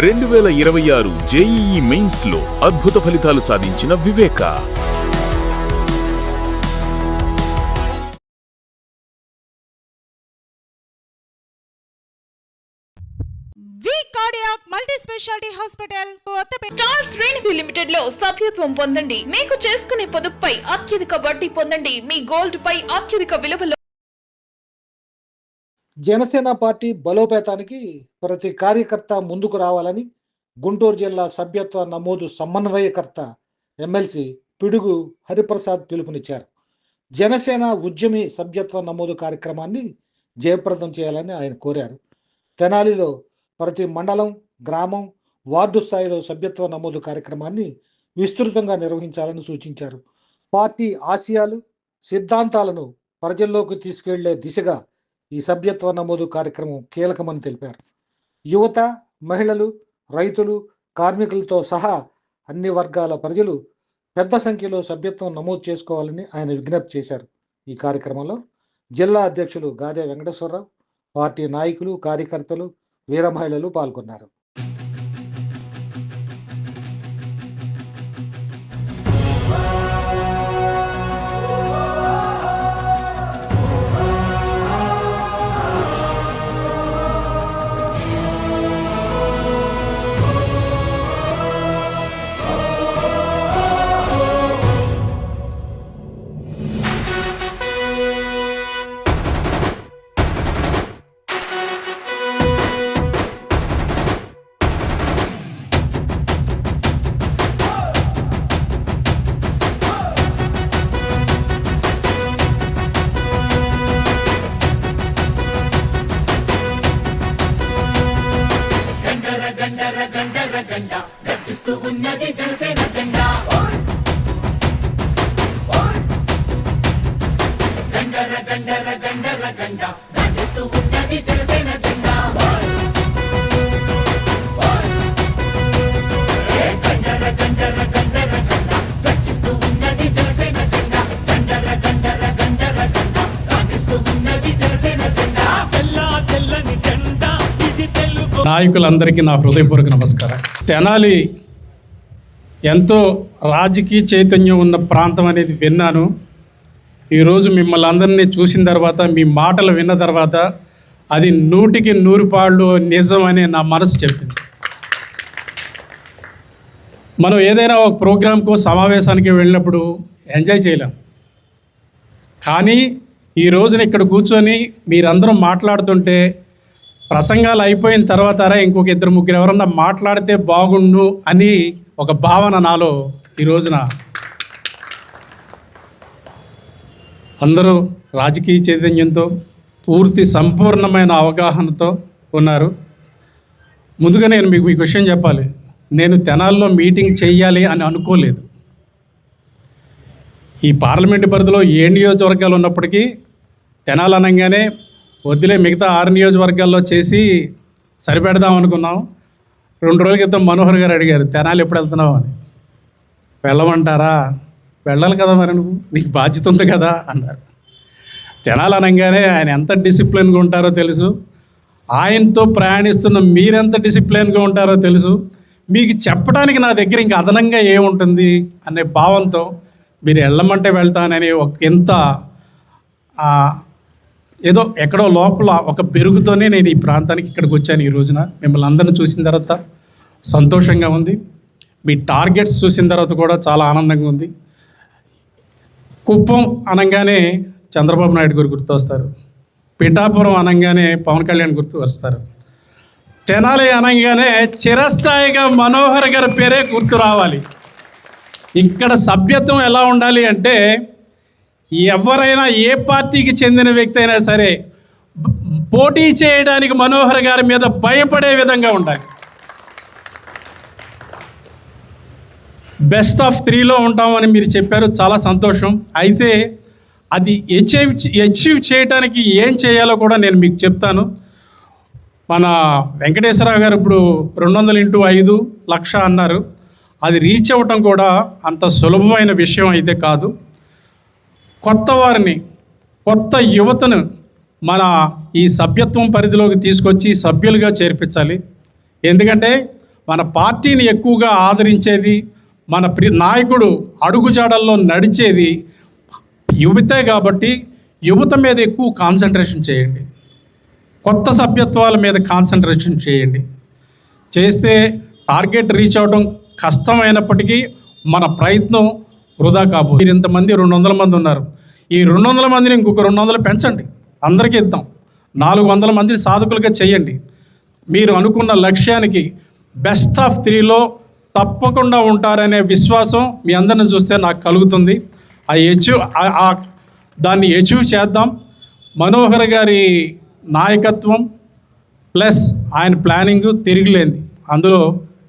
2026 JEE mains లో అద్భుత ఫలితాలు సాధించిన వివేక. మల్టీ స్పెషాలిటీ హాస్పిటల్ స్టార్ శ్రేణి లిమిటెడ్ లో సభ్యత్వం పొందండి. మీకు చేసుకునే పొదుపుపై అత్యధిక వడ్డీ పొందండి. మీ గోల్డ్ పై అత్యధిక విలువలో. జనసేన పార్టీ బలోపేతానికి ప్రతి కార్యకర్త ముందుకు రావాలని గుంటూరు జిల్లా సభ్యత్వ నమోదు సమన్వయకర్త ఎమ్మెల్సీ పిడుగు హరిప్రసాద్ పిలుపునిచ్చారు. జనసేన ఉద్యమి సభ్యత్వ నమోదు కార్యక్రమాన్ని జయప్రదం చేయాలని ఆయన కోరారు. తెనాలిలో ప్రతి మండలం, గ్రామం, వార్డు స్థాయిలో సభ్యత్వ నమోదు కార్యక్రమాన్ని విస్తృతంగా నిర్వహించాలని సూచించారు. పార్టీ ఆశయాలు, సిద్ధాంతాలను ప్రజల్లోకి తీసుకెళ్లే దిశగా ఈ సభ్యత్వ నమోదు కార్యక్రమం కీలకమని తెలిపారు. యువత, మహిళలు, రైతులు, కార్మికులతో సహా అన్ని వర్గాల ప్రజలు పెద్ద సంఖ్యలో సభ్యత్వం నమోదు చేసుకోవాలని ఆయన విజ్ఞప్తి చేశారు. ఈ కార్యక్రమంలో జిల్లా అధ్యక్షులు గాదే వెంకటేశ్వరరావు, పార్టీ నాయకులు, కార్యకర్తలు, వీర మహిళలు పాల్గొన్నారు. గర్జిస్తూ ఉన్నది జనసేన జెండా. గండర గండర గండర గండ గర్జిస్తూ ఉన్నది జనసేన జెండా. గండర గండర గండర గండ గర్జిస్తూ ఉన్నది జనసేన జెండా. గండర గండర గండర గండ గర్జిస్తూ ఉన్నది జనసేన జెండా. తెల్ల తెల్లని జెండా ఇది తెలుగు. నాయకులందరికీ నా హృదయపూర్వక నమస్కారం. తెనాలి ఎంతో రాజకీయ చైతన్యం ఉన్న ప్రాంతం అనేది విన్నాను. ఈరోజు మిమ్మల్ని అందరినీ చూసిన తర్వాత, మీ మాటలు విన్న తర్వాత అది 100కి 100 పాళ్ళు నిజం అని నా మనసు చెప్పింది. మనం ఏదైనా ఒక ప్రోగ్రాంకు, సమావేశానికి వెళ్ళినప్పుడు ఎంజాయ్ చేయలేం. కానీ ఈ రోజున ఇక్కడ కూర్చొని మీరందరూ మాట్లాడుతుంటే, ప్రసంగాలు అయిపోయిన తర్వాత ఇంకొక 2-3 ఎవరన్నా మాట్లాడితే బాగుండు అని ఒక భావన నాలో ఈ రోజున. అందరూ రాజకీయ చైతన్యంతో, పూర్తి సంపూర్ణమైన అవగాహనతో ఉన్నారు. ముందుగా నేను మీకు విషయం చెప్పాలి. నేను తెనాల్లో మీటింగ్ చెయ్యాలి అని అనుకోలేదు. ఈ పార్లమెంటు పరిధిలో 7 నియోజకవర్గాలు ఉన్నప్పటికీ తెనాలి అనగానే వద్దులే, మిగతా 6 నియోజకవర్గాల్లో చేసి సరిపెడదాం అనుకున్నాం. 2 రోజుల క్రితం మనోహర్ గారు అడిగారు, తెనాలి ఎప్పుడు వెళ్తున్నావు అని. వెళ్ళమంటారా? వెళ్ళాలి కదా, మరి నీకు బాధ్యత ఉంది కదా అన్నారు. తెనాలి అనగానే ఆయన ఎంత డిసిప్లిన్గా ఉంటారో తెలుసు. ఆయనతో ప్రయాణిస్తున్న మీరెంత డిసిప్లిన్గా ఉంటారో తెలుసు. మీకు చెప్పడానికి నా దగ్గర ఇంకా అదనంగా ఏముంటుంది అనే భావంతో మీరు వెళ్ళమంటే వెళ్తానని ఇంత ఏదో ఎక్కడో లోపల ఒక బెరుగుతోనే నేను ఈ ప్రాంతానికి ఇక్కడికి వచ్చాను. ఈ రోజున మిమ్మల్ని అందరిని చూసిన తర్వాత సంతోషంగా ఉంది. మీ టార్గెట్స్ చూసిన తర్వాత కూడా చాలా ఆనందంగా ఉంది. కుప్పం అనగానే చంద్రబాబు నాయుడు గారు గుర్తొస్తారు. పిఠాపురం అనగానే పవన్ కళ్యాణ్ గుర్తు వస్తారు. తెనాలి అనగానే చిరస్థాయిగా మనోహర్ గారి పేరే గుర్తు రావాలి. ఇక్కడ సభ్యత్వం ఎలా ఉండాలి అంటే, ఎవరైనా ఏ పార్టీకి చెందిన వ్యక్తి అయినా సరే పోటీ చేయడానికి మనోహర్ గారి మీద భయపడే విధంగా ఉండాలి. బెస్ట్ ఆఫ్ 3లో ఉంటామని మీరు చెప్పారు, చాలా సంతోషం. అయితే అది అచీవ్ చేయడానికి ఏం చేయాలో కూడా నేను మీకు చెప్తాను. మన వెంకటేశ్వరరావు గారు ఇప్పుడు 200x5 లక్ష అన్నారు. అది రీచ్ అవ్వటం కూడా అంత సులభమైన విషయం అయితే కాదు. కొత్త వారిని, కొత్త యువతను మన ఈ సభ్యత్వం పరిధిలోకి తీసుకొచ్చి సభ్యులుగా చేర్పించాలి. ఎందుకంటే మన పార్టీని ఎక్కువగా ఆదరించేది, మన నాయకుడు అడుగుజాడల్లో నడిచేది యువతే కాబట్టి యువత మీద ఎక్కువ కాన్సన్ట్రేషన్ చేయండి. కొత్త సభ్యత్వాల మీద కాన్సన్ట్రేషన్ చేయండి. చేస్తే టార్గెట్ రీచ్ అవ్వడం కష్టమైనప్పటికీ మన ప్రయత్నం వృధా కాబోదు. మీరు ఇంతమంది 200 మంది ఉన్నారు. ఈ 200 మందిని ఇంకొక 200 పెంచండి, అందరికీ ఇద్దాం. 400 మందిని సాధకులుగా చేయండి. మీరు అనుకున్న లక్ష్యానికి బెస్ట్ ఆఫ్ 3లో తప్పకుండా ఉంటారనే విశ్వాసం మీ అందరిని చూస్తే నాకు కలుగుతుంది. దాన్ని అచీవ్ చేద్దాం. మనోహర్ గారి నాయకత్వం ప్లస్ ఆయన ప్లానింగ్ తిరిగిలేంది. అందులో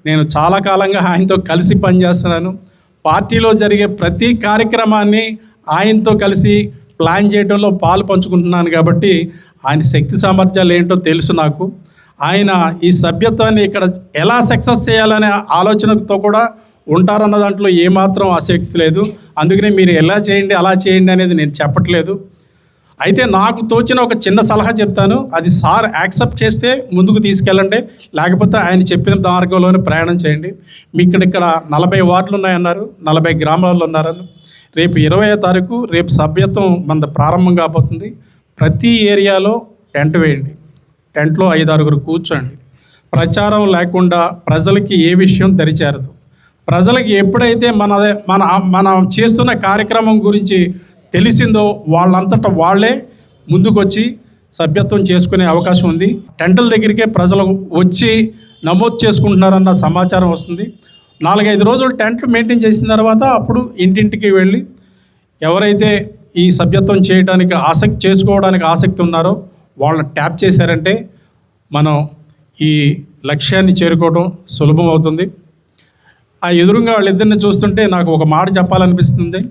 నేను చాలా కాలంగా ఆయనతో కలిసి పనిచేస్తున్నాను. పార్టీలో జరిగే ప్రతి కార్యక్రమాన్ని ఆయనతో కలిసి ప్లాన్ చేయడంలో పాలు పంచుకుంటున్నాను కాబట్టి ఆయన శక్తి సామర్థ్యాలు ఏంటో తెలుసు నాకు. ఆయన ఈ సభ్యత్వాన్ని ఇక్కడ ఎలా సక్సెస్ చేయాలనే ఆలోచనతో కూడా ఉంటారన్న దాంట్లో ఏమాత్రం ఆసక్తి లేదు. అందుకనే మీరు ఎలా చేయండి అలా చేయండి అనేది నేను చెప్పట్లేదు. అయితే నాకు తోచిన ఒక చిన్న సలహా చెప్తాను. అది సార్ యాక్సెప్ట్ చేస్తే ముందుకు తీసుకెళ్ళండి, లేకపోతే ఆయన చెప్పిన మార్గంలోనే ప్రయాణం చేయండి. మీకు ఇక్కడ 40 వార్డులు ఉన్నాయన్నారు, 40 గ్రామాల్లో ఉన్నారని. రేపు 20వ తారీఖు రేపు సభ్యత్వం మన ప్రారంభం కాబోతుంది. ప్రతి ఏరియాలో టెంట్ వేయండి, టెంట్లో 5-6 కూర్చోండి. ప్రచారం లేకుండా ప్రజలకి ఏ విషయం దరిచేరదు. ప్రజలకి ఎప్పుడైతే మనం చేస్తున్న కార్యక్రమం గురించి తెలిసిందో వాళ్ళంతటా వాళ్ళే ముందుకొచ్చి సభ్యత్వం చేసుకునే అవకాశం ఉంది. టెంటుల దగ్గరికే ప్రజలు వచ్చి నమోదు చేసుకుంటున్నారన్న సమాచారం వస్తుంది. 4-5 రోజులు టెంట్లు మెయింటైన్ చేసిన తర్వాత అప్పుడు ఇంటింటికి వెళ్ళి ఎవరైతే ఈ సభ్యత్వం చేయడానికి చేసుకోవడానికి ఆసక్తి ఉన్నారో వాళ్ళని ట్యాప్ చేశారంటే మనం ఈ లక్ష్యాన్ని చేరుకోవడం సులభం అవుతుంది. ఆ ఎదురుగా వాళ్ళిద్దరిని చూస్తుంటే నాకు ఒక మాట చెప్పాలనిపిస్తుంది.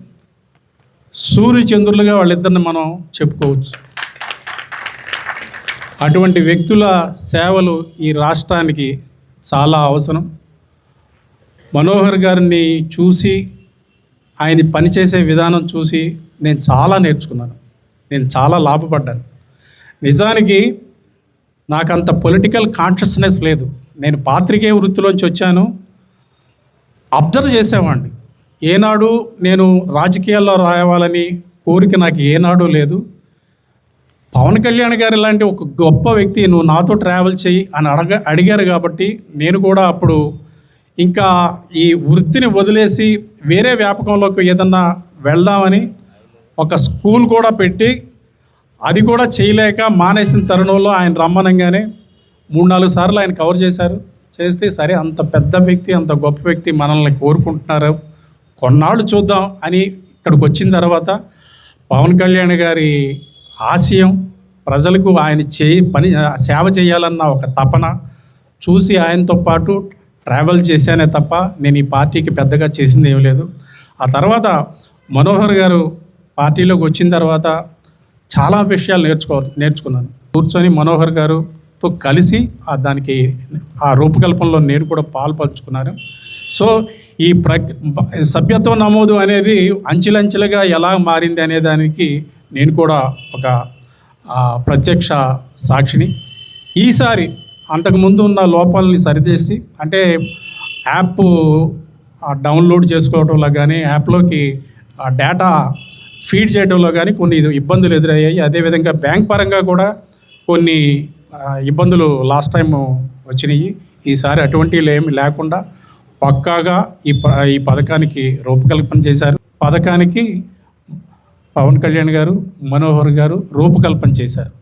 సూర్యచంద్రులుగా వాళ్ళిద్దరిని మనం చెప్పుకోవచ్చు. అటువంటి వ్యక్తుల సేవలు ఈ రాష్ట్రానికి చాలా అవసరం. మనోహర్ గారిని చూసి ఆయన పనిచేసే విధానం చూసి నేను చాలా నేర్చుకున్నాను, నేను చాలా లాభపడ్డాను. నిజానికి నాకంత పొలిటికల్ కాన్షియస్నెస్ లేదు. నేను పాత్రికేయ వృత్తిలోంచి వచ్చాను. అబ్జర్వ్ చేసేవాడిని. ఏనాడు నేను రాజకీయాల్లో రావాలని కోరిక నాకు ఏనాడు లేదు. పవన్ కళ్యాణ్ గారు లాంటి ఒక గొప్ప వ్యక్తి నువ్వు నాతో ట్రావెల్ చేయి అని అడిగారు కాబట్టి నేను కూడా అప్పుడు ఇంకా ఈ వృత్తిని వదిలేసి వేరే వ్యాపకంలోకి ఏదన్నా వెళ్దామని ఒక స్కూల్ కూడా పెట్టి అది కూడా చేయలేక మానేసిన తరుణంలో ఆయన రమ్మనంగానే 3-4 సార్లు ఆయన కవర్ చేస్తే సరే అంత పెద్ద వ్యక్తి అంత గొప్ప వ్యక్తి మనల్ని కోరుకుంటున్నారు, కొన్నాళ్ళు చూద్దాం అని ఇక్కడికి వచ్చిన తర్వాత పవన్ కళ్యాణ్ గారి ఆశయం ప్రజలకు ఆయన సేవ చేయాలన్న ఒక తపన చూసి ఆయనతో పాటు ట్రావెల్ చేశానే తప్ప నేను ఈ పార్టీకి పెద్దగా చేసింది ఏమీ లేదు. ఆ తర్వాత మనోహర్ గారు పార్టీలోకి వచ్చిన తర్వాత చాలా విషయాలు నేర్చుకున్నాను. కూర్చొని మనోహర్ గారుతో కలిసి దానికి ఆ రూపకల్పనలో నేను కూడా పాల్పంచుకున్నాను. సో ఈ సభ్యత్వ నమోదు అనేది అంచెలంచెలుగా ఎలా మారింది అనే దానికి నేను కూడా ఒక ప్రత్యక్ష సాక్షిని. ఈసారి అంతకుముందు ఉన్న లోపాలని సరిచేసి అంటే యాప్ డౌన్లోడ్ చేసుకోవడంలో కానీ యాప్లోకి డేటా ఫీడ్ చేయడంలో కానీ కొన్ని ఇబ్బందులు ఎదురయ్యాయి. అదేవిధంగా బ్యాంక్ పరంగా కూడా కొన్ని ఇబ్బందులు లాస్ట్ టైం వచ్చినాయి. ఈసారి అటువంటివి ఏమి లేకుండా పక్కాగా ఈ పథకానికి రూపకల్పన చేశారు. పథకానికి పవన్ కళ్యాణ్ గారు మనోహర్ గారు రూపకల్పన చేశారు.